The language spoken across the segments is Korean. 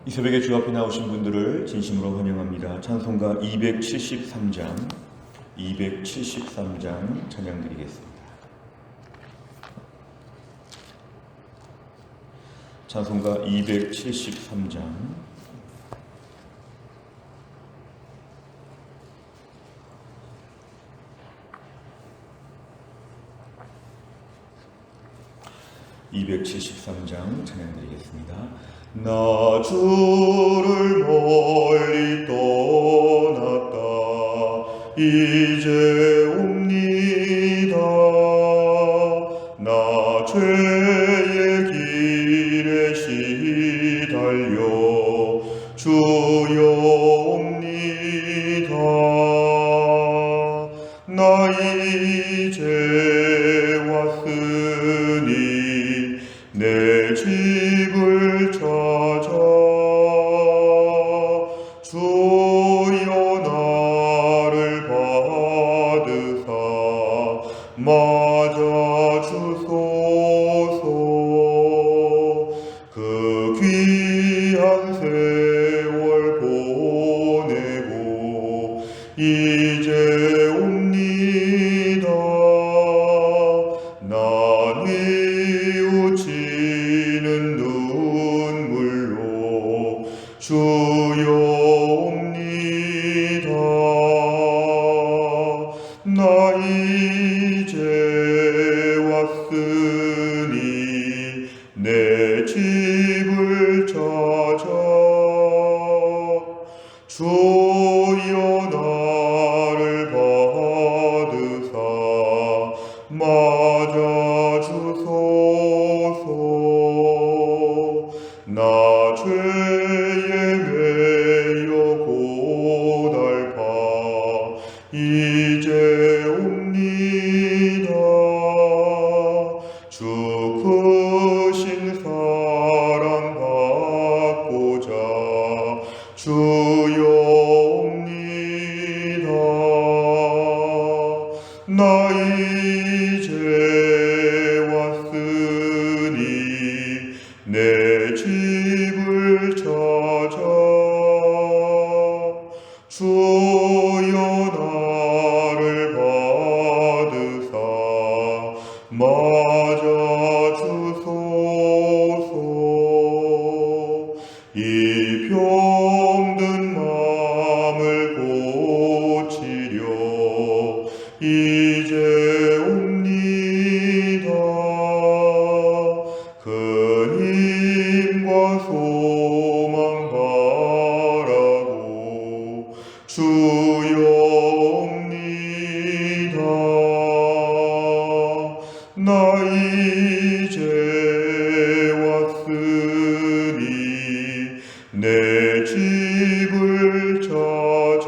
이 새벽에 주 앞에 나오신 분들을 진심으로 환영합니다. 찬송가 273장 찬양 드리겠습니다. 찬송가 273장 찬양 드리겠습니다. 나 주를 멀리 떠났다 이제 옵니다. 나 죄의 길에 시달려 주여 옵니다. 나 이제 왔으니 내 집을 찾아 주여 나를 받으사 맞아 주소서. 그 귀한 세월 보내고 이제 옵니다. 나 뉘우치는 눈물로 주여 옵니다. 나 이제 왔으니 내 집을 찾아 주여 나를 받으사 맞아 주소서. 나 죄에 매여 고달파 이제 옵니다. 주 크신 사랑 받고자 주여 옵니다. 나 이제 왔으니 내 집을 찾아 주여 나를 받으사 맞아 주소서. 이 병든 마음을 고치려 이제 옵니다. 큰 힘과 소망 바라고 주여 옵니다. 나 이제 왔으니 내 집을 찾아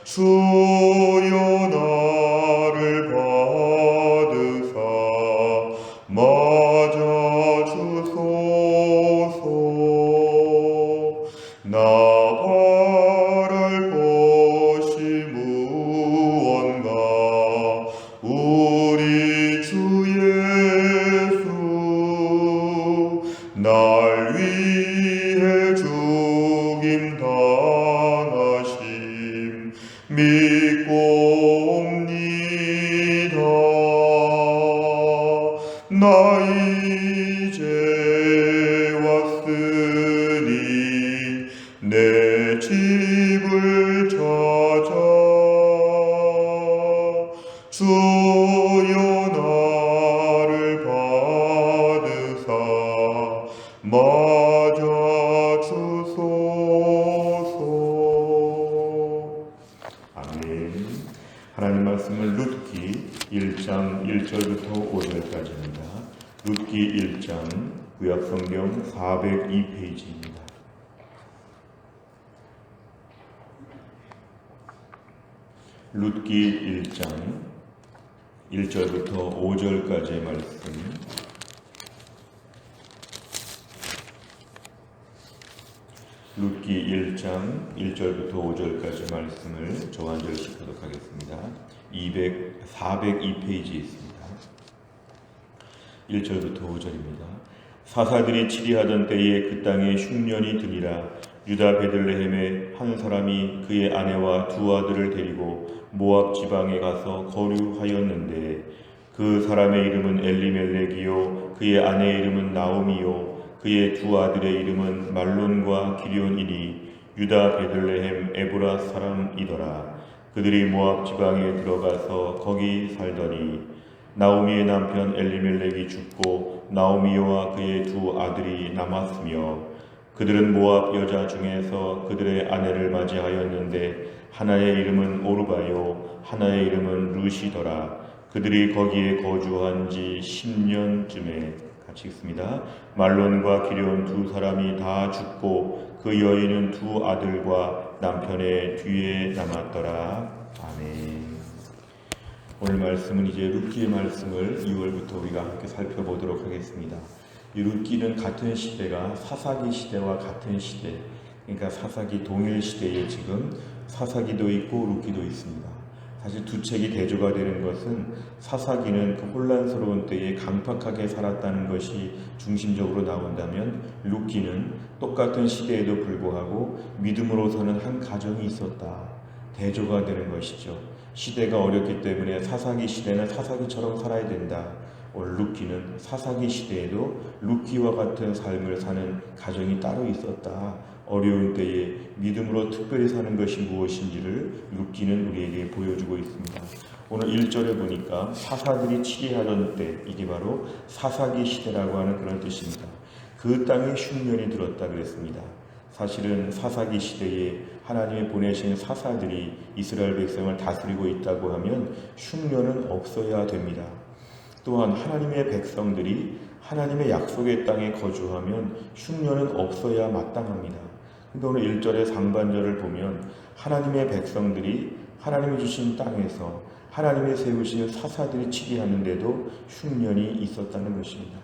주여 나를 받으사 맞아 주소서. 나 바랄 것이 무언가 우리 주 예수 날 위해 죽임 당하심 믿고 옵니다. 나 이제 왔으니 내 집을 찾아 주여 나를 받으사 맞아 주소서. 아멘. 하나님 말씀을 룻기 1장 1절부터 5절까지입니다. 룻기 1장 구약성경 402페이지입니다. 룻기 1장 1절부터 5절까지의 말씀, 룻기 1장 1절부터 5절까지 말씀을 저한절씩하도록 하겠습니다. 402페이지에 있습니다. 1절부터 5절입니다. 사사들이 치리하던 때에 그 땅에 흉년이 드니라. 유다 베들레헴에 한 사람이 그의 아내와 두 아들을 데리고 모압 지방에 가서 거류하였는데 그 사람의 이름은 엘리멜렉이요 그의 아내의 이름은 나오미요 그의 두 아들의 이름은 말론과 기럧이니 유다 베들레헴 에브라 사람이더라. 그들이 모압 지방에 들어가서 거기 살더니 나오미의 남편 엘리멜렉이 죽고 나오미와 그의 두 아들이 남았으며 그들은 모압 여자 중에서 그들의 아내를 맞이하였는데 하나의 이름은 오르바요 하나의 이름은 루시더라. 그들이 거기에 거주한 지 10년쯤에 같이 읽습니다. 말론과 기럧 두 사람이 다 죽고 그 여인은 두 아들과 남편의 뒤에 남았더라. 아멘. 오늘 말씀은 이제 룻기의 말씀을 2월부터 우리가 함께 살펴보도록 하겠습니다. 이 룻기는 같은 시대가 사사기 시대와 같은 시대, 그러니까 사사기 동일 시대에 지금 사사기도 있고 룻기도 있습니다. 사실 두 책이 대조가 되는 것은 사사기는 그 혼란스러운 때에 강팍하게 살았다는 것이 중심적으로 나온다면 룻기는 똑같은 시대에도 불구하고 믿음으로서는 한 가정이 있었다. 대조가 되는 것이죠. 시대가 어렵기 때문에 사사기 시대는 사사기처럼 살아야 된다. 오늘 룻기는 사사기 시대에도 룻기와 같은 삶을 사는 가정이 따로 있었다. 어려운 때에 믿음으로 특별히 사는 것이 무엇인지를 룻기는 우리에게 보여주고 있습니다. 오늘 1절에 보니까 사사들이 치리하던 때, 이게 바로 사사기 시대라고 하는 그런 뜻입니다. 그 땅에 흉년이 들었다 그랬습니다. 사실은 사사기 시대에 하나님이 보내신 사사들이 이스라엘 백성을 다스리고 있다고 하면 흉년은 없어야 됩니다. 또한 하나님의 백성들이 하나님의 약속의 땅에 거주하면 흉년은 없어야 마땅합니다. 근데 오늘 1절의 상반절을 보면 하나님의 백성들이 하나님이 주신 땅에서 하나님이 세우신 사사들이 치리하는데도 흉년이 있었다는 것입니다.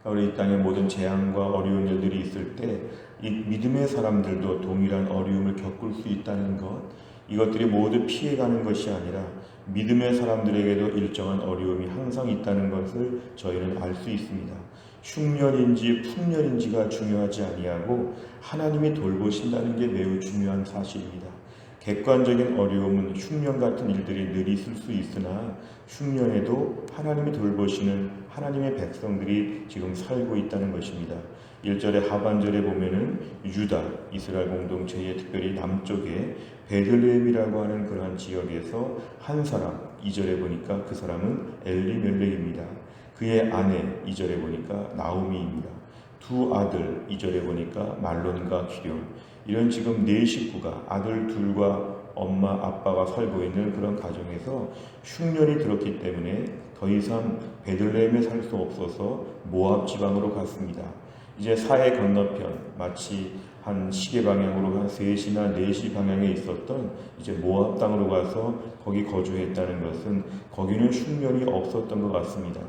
우리 이 땅에 모든 재앙과 어려운 일들이 있을 때 이 믿음의 사람들도 동일한 어려움을 겪을 수 있다는 것, 이것들이 모두 피해가는 것이 아니라 믿음의 사람들에게도 일정한 어려움이 항상 있다는 것을 저희는 알 수 있습니다. 흉년인지 풍년인지가 중요하지 아니하고 하나님이 돌보신다는 게 매우 중요한 사실입니다. 객관적인 어려움은 흉년 같은 일들이 늘 있을 수 있으나 흉년에도 하나님이 돌보시는 하나님의 백성들이 지금 살고 있다는 것입니다. 1절의 하반절에 보면은 유다, 이스라엘 공동체의 특별히 남쪽에 베들레헴이라고 하는 그러한 지역에서 한 사람, 2절에 보니까 그 사람은 엘리멜렉입니다. 그의 아내, 2절에 보니까 나오미입니다. 두 아들, 2절에 보니까 말론과 기럧. 이런 지금 네 식구가 아들 둘과 엄마, 아빠가 살고 있는 그런 가정에서 흉년이 들었기 때문에 더 이상 베들레헴에 살 수 없어서 모압 지방으로 갔습니다. 이제 사해 건너편, 마치 한 시계 방향으로 한 3시나 4시 방향에 있었던 이제 모압 땅으로 가서 거기 거주했다는 것은 거기는 흉년이 없었던 것 같습니다.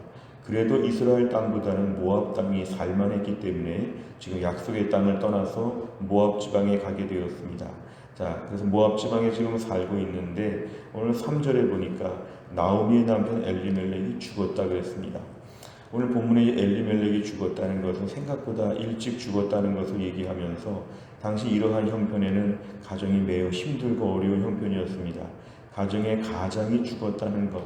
그래도 이스라엘 땅보다는 모압 땅이 살만했기 때문에 지금 약속의 땅을 떠나서 모압 지방에 가게 되었습니다. 자, 그래서 모압 지방에 지금 살고 있는데 오늘 3절에 보니까 나오미의 남편 엘리멜렉이 죽었다 그랬습니다. 오늘 본문에 엘리멜렉이 죽었다는 것은 생각보다 일찍 죽었다는 것을 얘기하면서 당시 이러한 형편에는 가정이 매우 힘들고 어려운 형편이었습니다. 가정의 가장이 죽었다는 것,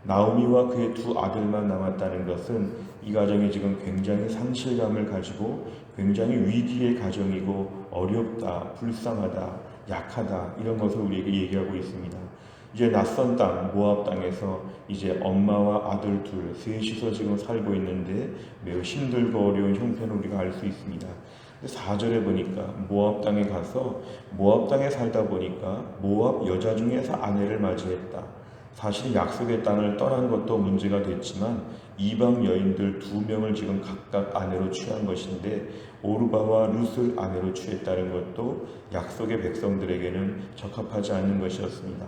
나오미와 그의 두 아들만 남았다는 것은 이 가정이 지금 굉장히 상실감을 가지고 굉장히 위기의 가정이고 어렵다, 불쌍하다, 약하다 이런 것을 우리에게 얘기하고 있습니다. 이제 낯선 땅, 모압 땅에서 이제 엄마와 아들 둘, 셋이서 지금 살고 있는데 매우 힘들고 어려운 형편을 우리가 알 수 있습니다. 4절에 보니까 모압 땅에 가서 모압 땅에 살다 보니까 모압 여자 중에서 아내를 맞이했다. 사실 약속의 땅을 떠난 것도 문제가 됐지만 이방 여인들 2명을 지금 각각 아내로 취한 것인데 오르바와 룻을 아내로 취했다는 것도 약속의 백성들에게는 적합하지 않는 것이었습니다.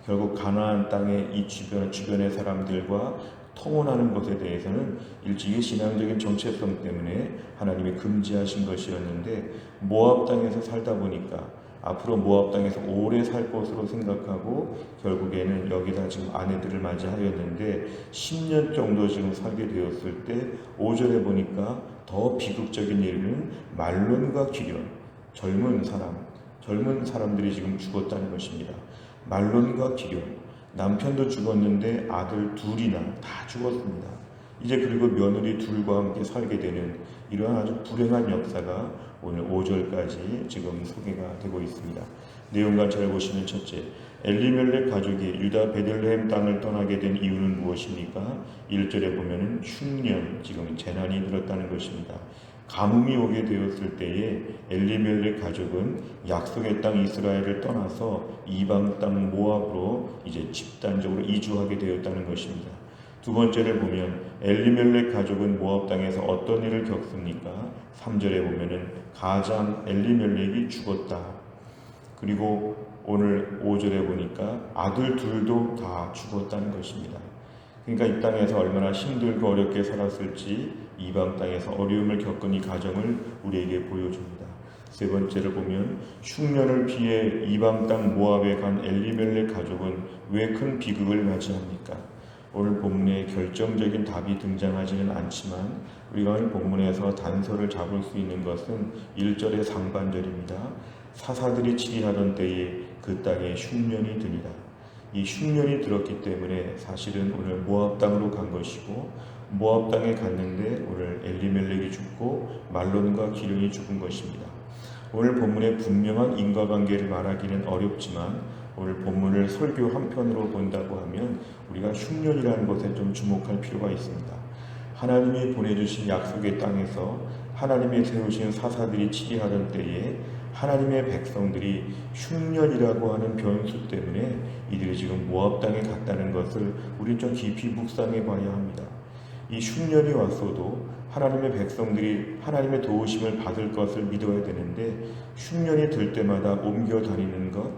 결국 가나안 땅의 이 주변의 사람들과 통혼하는 것에 대해서는 일찍이 신앙적인 정체성 때문에 하나님이 금지하신 것이었는데 모압 땅에서 살다 보니까 앞으로 모압 땅에서 오래 살 것으로 생각하고 결국에는 여기다 지금 아내들을 맞이하였는데 10년 정도 지금 살게 되었을 때 5절에 보니까 더 비극적인 일은 말론과 기련, 젊은 사람들이 지금 죽었다는 것입니다. 말론과 기련, 남편도 죽었는데 아들 둘이나 다 죽었습니다. 이제 그리고 며느리 둘과 함께 살게 되는 이러한 아주 불행한 역사가 오늘 5절까지 지금 소개가 되고 있습니다. 내용과 잘 보시면 첫째, 엘리멜렉 가족이 유다 베들레헴 땅을 떠나게 된 이유는 무엇입니까? 1절에 보면은 흉년, 지금 재난이 들었다는 것입니다. 가뭄이 오게 되었을 때에 엘리멜렉 가족은 약속의 땅 이스라엘을 떠나서 이방 땅 모압으로 이제 집단적으로 이주하게 되었다는 것입니다. 두 번째를 보면 엘리멜렉 가족은 모압 땅에서 어떤 일을 겪습니까? 3절에 보면은 가장 엘리멜렉이 죽었다. 그리고 오늘 5절에 보니까 아들 둘도 다 죽었다는 것입니다. 그러니까 이 땅에서 얼마나 힘들고 어렵게 살았을지 이방 땅에서 어려움을 겪은 이 가정을 우리에게 보여줍니다. 세 번째를 보면 흉년을 피해 이방 땅 모압에 간 엘리멜렉 가족은 왜 큰 비극을 맞이합니까? 오늘 본문에 결정적인 답이 등장하지는 않지만 우리가 오늘 본문에서 단서를 잡을 수 있는 것은 1절의 상반절입니다. 사사들이 치리하던 때에 그 땅에 흉년이 드니라. 이 흉년이 들었기 때문에 사실은 오늘 모압 땅으로 간 것이고 모압 땅에 갔는데 오늘 엘리멜렉이 죽고 말론과 기련이 죽은 것입니다. 오늘 본문의 분명한 인과관계를 말하기는 어렵지만 오늘 본문을 설교 한편으로 본다고 하면 우리가 흉년이라는 것에 좀 주목할 필요가 있습니다. 하나님이 보내주신 약속의 땅에서 하나님이 세우신 사사들이 치리하던 때에 하나님의 백성들이 흉년이라고 하는 변수 때문에 이들이 지금 모압 땅에 갔다는 것을 우리는 좀 깊이 묵상해 봐야 합니다. 이 흉년이 왔어도 하나님의 백성들이 하나님의 도우심을 받을 것을 믿어야 되는데 흉년이 들 때마다 옮겨 다니는 것,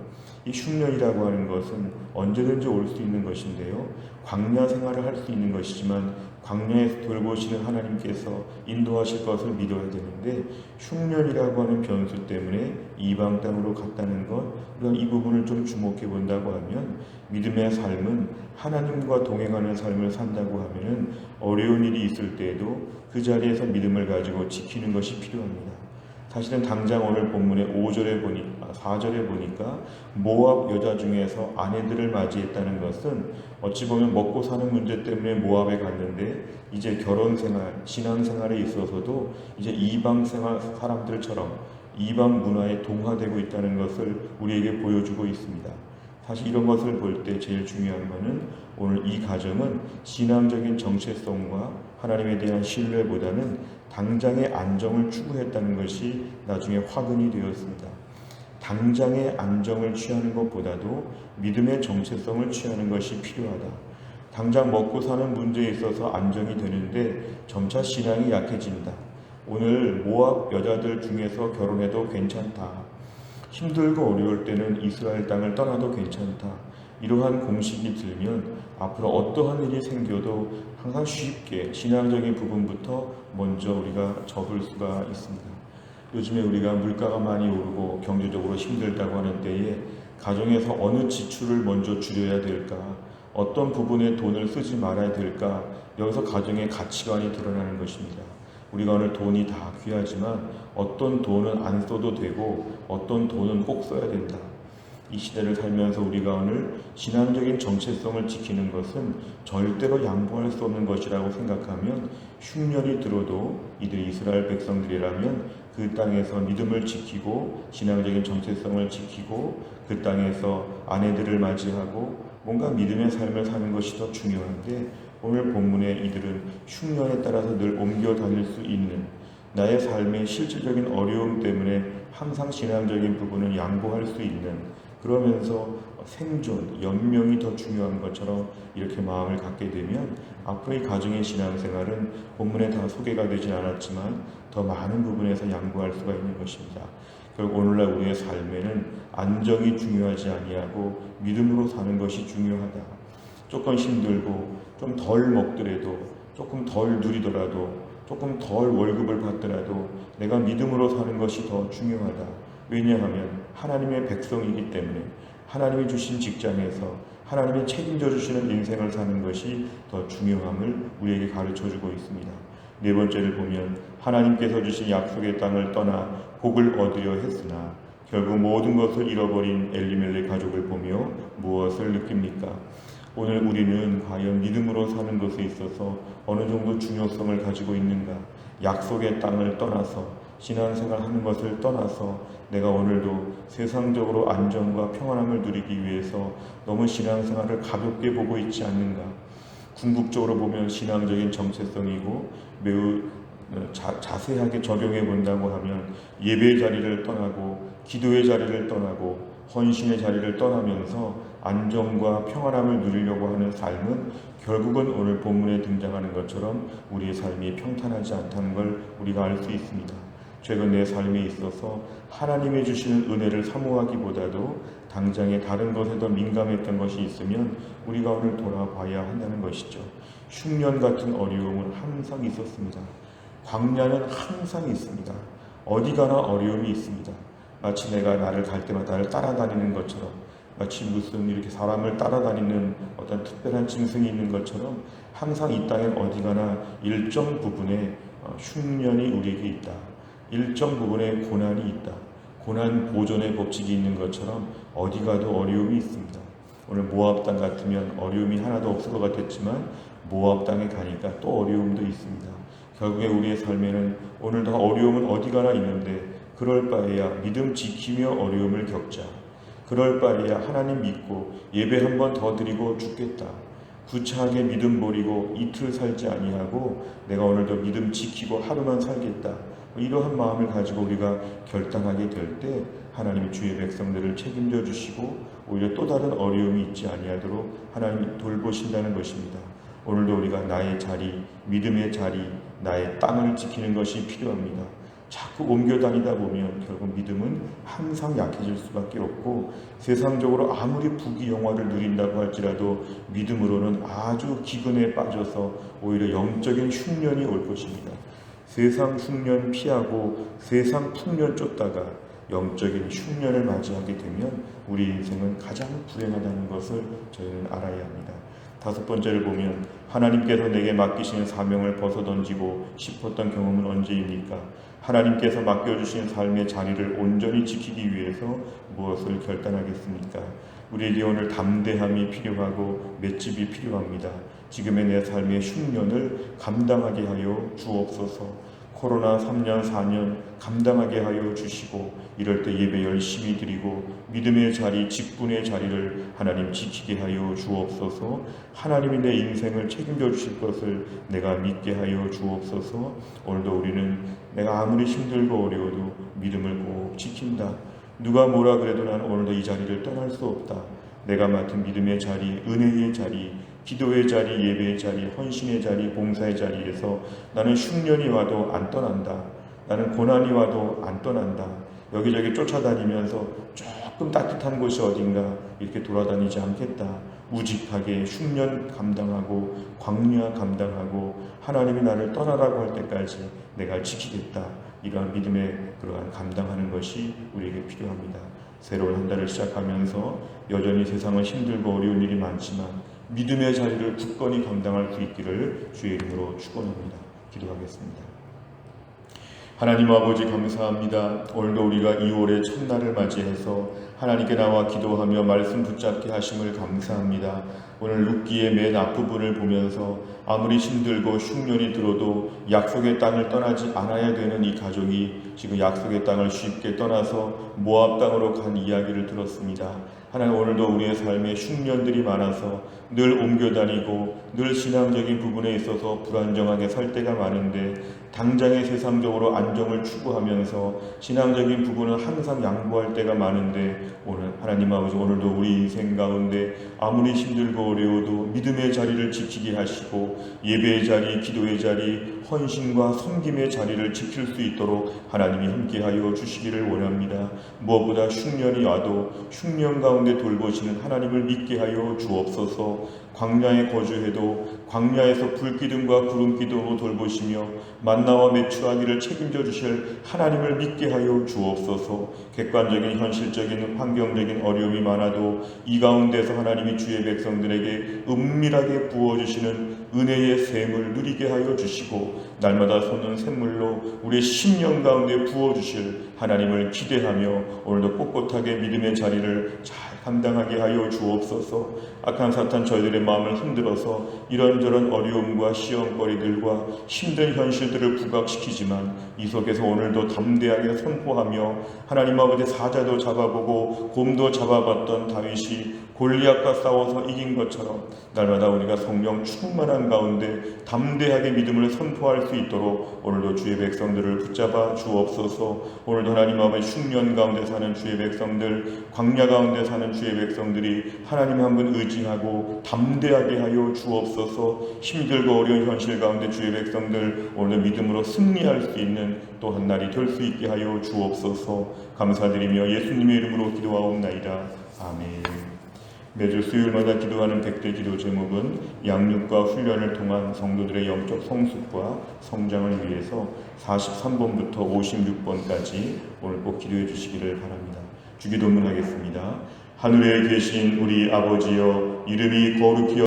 이 흉년이라고 하는 것은 언제든지 올 수 있는 것인데요. 광야 생활을 할 수 있는 것이지만 광야에서 돌보시는 하나님께서 인도하실 것을 믿어야 되는데 흉년이라고 하는 변수 때문에 이방 땅으로 갔다는 것, 우리가 이 부분을 좀 주목해 본다고 하면 믿음의 삶은 하나님과 동행하는 삶을 산다고 하면 어려운 일이 있을 때에도 그 자리에서 믿음을 가지고 지키는 것이 필요합니다. 사실은 당장 오늘 본문의 4절에 보니까 모압 여자 중에서 아내들을 맞이했다는 것은 어찌 보면 먹고 사는 문제 때문에 모압에 갔는데 이제 결혼 생활, 신앙 생활에 있어서도 이제 이방 생활 사람들처럼 이방 문화에 동화되고 있다는 것을 우리에게 보여주고 있습니다. 사실 이런 것을 볼 때 제일 중요한 것은 오늘 이 가정은 신앙적인 정체성과 하나님에 대한 신뢰보다는 당장의 안정을 추구했다는 것이 나중에 화근이 되었습니다. 당장의 안정을 취하는 것보다도 믿음의 정체성을 취하는 것이 필요하다. 당장 먹고 사는 문제에 있어서 안정이 되는데 점차 신앙이 약해진다. 오늘 모압 여자들 중에서 결혼해도 괜찮다. 힘들고 어려울 때는 이스라엘 땅을 떠나도 괜찮다. 이러한 공식이 들면 앞으로 어떠한 일이 생겨도 항상 쉽게 신앙적인 부분부터 먼저 우리가 접을 수가 있습니다. 요즘에 우리가 물가가 많이 오르고 경제적으로 힘들다고 하는 때에 가정에서 어느 지출을 먼저 줄여야 될까, 어떤 부분에 돈을 쓰지 말아야 될까, 여기서 가정의 가치관이 드러나는 것입니다. 우리가 오늘 돈이 다 귀하지만 어떤 돈은 안 써도 되고 어떤 돈은 꼭 써야 된다. 이 시대를 살면서 우리가 오늘 신앙적인 정체성을 지키는 것은 절대로 양보할 수 없는 것이라고 생각하면 흉년이 들어도 이들이 이스라엘 백성들이라면 그 땅에서 믿음을 지키고 신앙적인 정체성을 지키고 그 땅에서 아내들을 맞이하고 뭔가 믿음의 삶을 사는 것이 더 중요한데 오늘 본문에 이들은 흉년에 따라서 늘 옮겨 다닐 수 있는 나의 삶의 실질적인 어려움 때문에 항상 신앙적인 부분을 양보할 수 있는 그러면서 생존, 연명이 더 중요한 것처럼 이렇게 마음을 갖게 되면 앞으로 이 가정의 신앙생활은 본문에 다 소개가 되진 않았지만 더 많은 부분에서 양보할 수가 있는 것입니다. 결국 오늘날 우리의 삶에는 안정이 중요하지 아니하고 믿음으로 사는 것이 중요하다. 조금 힘들고 좀 덜 먹더라도 조금 덜 누리더라도 조금 덜 월급을 받더라도 내가 믿음으로 사는 것이 더 중요하다. 왜냐하면 하나님의 백성이기 때문에 하나님이 주신 직장에서 하나님이 책임져 주시는 인생을 사는 것이 더 중요함을 우리에게 가르쳐주고 있습니다. 네 번째를 보면 하나님께서 주신 약속의 땅을 떠나 복을 얻으려 했으나 결국 모든 것을 잃어버린 엘리멜렉 가족을 보며 무엇을 느낍니까? 오늘 우리는 과연 믿음으로 사는 것에 있어서 어느 정도 중요성을 가지고 있는가? 약속의 땅을 떠나서 신앙생활 하는 것을 떠나서 내가 오늘도 세상적으로 안정과 평안함을 누리기 위해서 너무 신앙생활을 가볍게 보고 있지 않는가? 궁극적으로 보면 신앙적인 정체성이고 매우 자세하게 적용해 본다고 하면 예배의 자리를 떠나고 기도의 자리를 떠나고 헌신의 자리를 떠나면서 안정과 평안함을 누리려고 하는 삶은 결국은 오늘 본문에 등장하는 것처럼 우리의 삶이 평탄하지 않다는 걸 우리가 알 수 있습니다. 최근 내 삶에 있어서 하나님이 주시는 은혜를 사모하기보다도 당장의 다른 것에 더 민감했던 것이 있으면 우리가 오늘 돌아봐야 한다는 것이죠. 흉년 같은 어려움은 항상 있었습니다. 광야는 항상 있습니다. 어디 가나 어려움이 있습니다. 마치 내가 나를 갈 때마다 나를 따라다니는 것처럼, 마치 무슨 이렇게 사람을 따라다니는 어떤 특별한 짐승이 있는 것처럼 항상 이 땅엔 어디 가나 일정 부분의 흉년이 우리에게 있다. 일정 부분의 고난이 있다. 고난 보존의 법칙이 있는 것처럼 어디 가도 어려움이 있습니다. 오늘 모압 땅 같으면 어려움이 하나도 없을 것 같았지만 모압 땅에 가니까 또 어려움도 있습니다. 결국에 우리의 삶에는 오늘도 어려움은 어디 가나 있는데 그럴 바에야 믿음 지키며 어려움을 겪자. 그럴 바에야 하나님 믿고 예배 한 번 더 드리고 죽겠다. 구차하게 믿음 버리고 이틀 살지 아니하고 내가 오늘도 믿음 지키고 하루만 살겠다. 이러한 마음을 가지고 우리가 결단하게 될 때 하나님이 주의 백성들을 책임져 주시고 오히려 또 다른 어려움이 있지 아니하도록 하나님이 돌보신다는 것입니다. 오늘도 우리가 나의 자리, 믿음의 자리, 나의 땅을 지키는 것이 필요합니다. 자꾸 옮겨 다니다 보면 결국 믿음은 항상 약해질 수밖에 없고 세상적으로 아무리 부귀영화를 누린다고 할지라도 믿음으로는 아주 기근에 빠져서 오히려 영적인 흉년이 올 것입니다. 세상 흉년 피하고 세상 풍년 쫓다가 영적인 흉년을 맞이하게 되면 우리 인생은 가장 불행하다는 것을 저희는 알아야 합니다. 다섯 번째를 보면 하나님께서 내게 맡기신 사명을 벗어던지고 싶었던 경험은 언제입니까? 하나님께서 맡겨주신 삶의 자리를 온전히 지키기 위해서 무엇을 결단하겠습니까? 우리에게 오늘 담대함이 필요하고 맷집이 필요합니다. 지금의 내 삶의 흉년을 감당하게 하여 주옵소서. 코로나 3년 4년 감당하게 하여 주시고 이럴 때 예배 열심히 드리고 믿음의 자리, 직분의 자리를 하나님 지키게 하여 주옵소서. 하나님이 내 인생을 책임져 주실 것을 내가 믿게 하여 주옵소서. 오늘도 우리는 내가 아무리 힘들고 어려워도 믿음을 꼭 지킨다. 누가 뭐라 그래도 나는 오늘도 이 자리를 떠날 수 없다. 내가 맡은 믿음의 자리, 은혜의 자리, 기도의 자리, 예배의 자리, 헌신의 자리, 봉사의 자리에서 나는 흉년이 와도 안 떠난다. 나는 고난이 와도 안 떠난다. 여기저기 쫓아다니면서 조금 따뜻한 곳이 어딘가 이렇게 돌아다니지 않겠다. 우직하게 흉년 감당하고 광야 감당하고 하나님이 나를 떠나라고 할 때까지 내가 지키겠다. 이러한 믿음의 그러한 감당하는 것이 우리에게 필요합니다. 새로운 한 달을 시작하면서 여전히 세상은 힘들고 어려운 일이 많지만 믿음의 자리를 굳건히 감당할 수 있기를 주의 이름으로 축원합니다. 기도하겠습니다. 하나님 아버지 감사합니다. 오늘도 우리가 2월의 첫날을 맞이해서 하나님께 나와 기도하며 말씀 붙잡게 하심을 감사합니다. 오늘 룻기의 맨 앞부분을 보면서 아무리 힘들고 흉년이 들어도 약속의 땅을 떠나지 않아야 되는 이 가족이 지금 약속의 땅을 쉽게 떠나서 모압 땅으로 간 이야기를 들었습니다. 하나님 오늘도 우리의 삶에 흉년들이 많아서 늘 옮겨다니고 늘 신앙적인 부분에 있어서 불안정하게 살 때가 많은데 당장의 세상적으로 안정을 추구하면서 신앙적인 부분은 항상 양보할 때가 많은데 오늘 하나님 아버지 오늘도 우리 인생 가운데 아무리 힘들고 어려워도 믿음의 자리를 지키게 하시고 예배의 자리, 기도의 자리, 헌신과 섬김의 자리를 지킬 수 있도록 하나님이 함께하여 주시기를 원합니다. 무엇보다 흉년이 와도 흉년 가운데 돌보시는 하나님을 믿게 하여 주옵소서. 광야에 거주해도 광야에서 불기둥과 구름기둥으로 돌보시며 만나와 메추라기를 책임져 주실 하나님을 믿게 하여 주옵소서. 객관적인 현실적인 환경적인 어려움이 많아도 이 가운데서 하나님이 주의 백성들에게 은밀하게 부어주시는 은혜의 샘을 누리게 하여 주시고 날마다 솟는 샘물로 우리의 심령 가운데 부어주실 하나님을 기대하며 오늘도 꼿꼿하게 믿음의 자리를 잘 감당하게 하여 주옵소서. 악한 사탄 저희들의 마음을 흔들어서 이런저런 어려움과 시험거리들과 힘든 현실들을 부각시키지만 이 속에서 오늘도 담대하게 선포하며 하나님 아버지 사자도 잡아보고 곰도 잡아봤던 다윗이 골리앗과 싸워서 이긴 것처럼 날마다 우리가 성령 충만한 가운데 담대하게 믿음을 선포할 수 있도록 오늘도 주의 백성들을 붙잡아 주옵소서. 오늘도 하나님 아버지 흉년 가운데 사는 주의 백성들, 광야 가운데 사는 주의 백성들이 하나님 한 분 의지하고 담대하게 하여 주옵소서. 힘들고 어려운 현실 가운데 주의 백성들 오늘도 믿음으로 승리할 수 있는 또 한 날이 될 수 있게 하여 주옵소서. 감사드리며 예수님의 이름으로 기도하옵나이다. 아멘. 매주 수요일마다 기도하는 백대 기도 제목은 양육과 훈련을 통한 성도들의 영적 성숙과 성장을 위해서 43번부터 56번까지 오늘 꼭 기도해 주시기를 바랍니다. 주기도문 하겠습니다. 하늘에 계신 우리 아버지여, 이름이 거룩히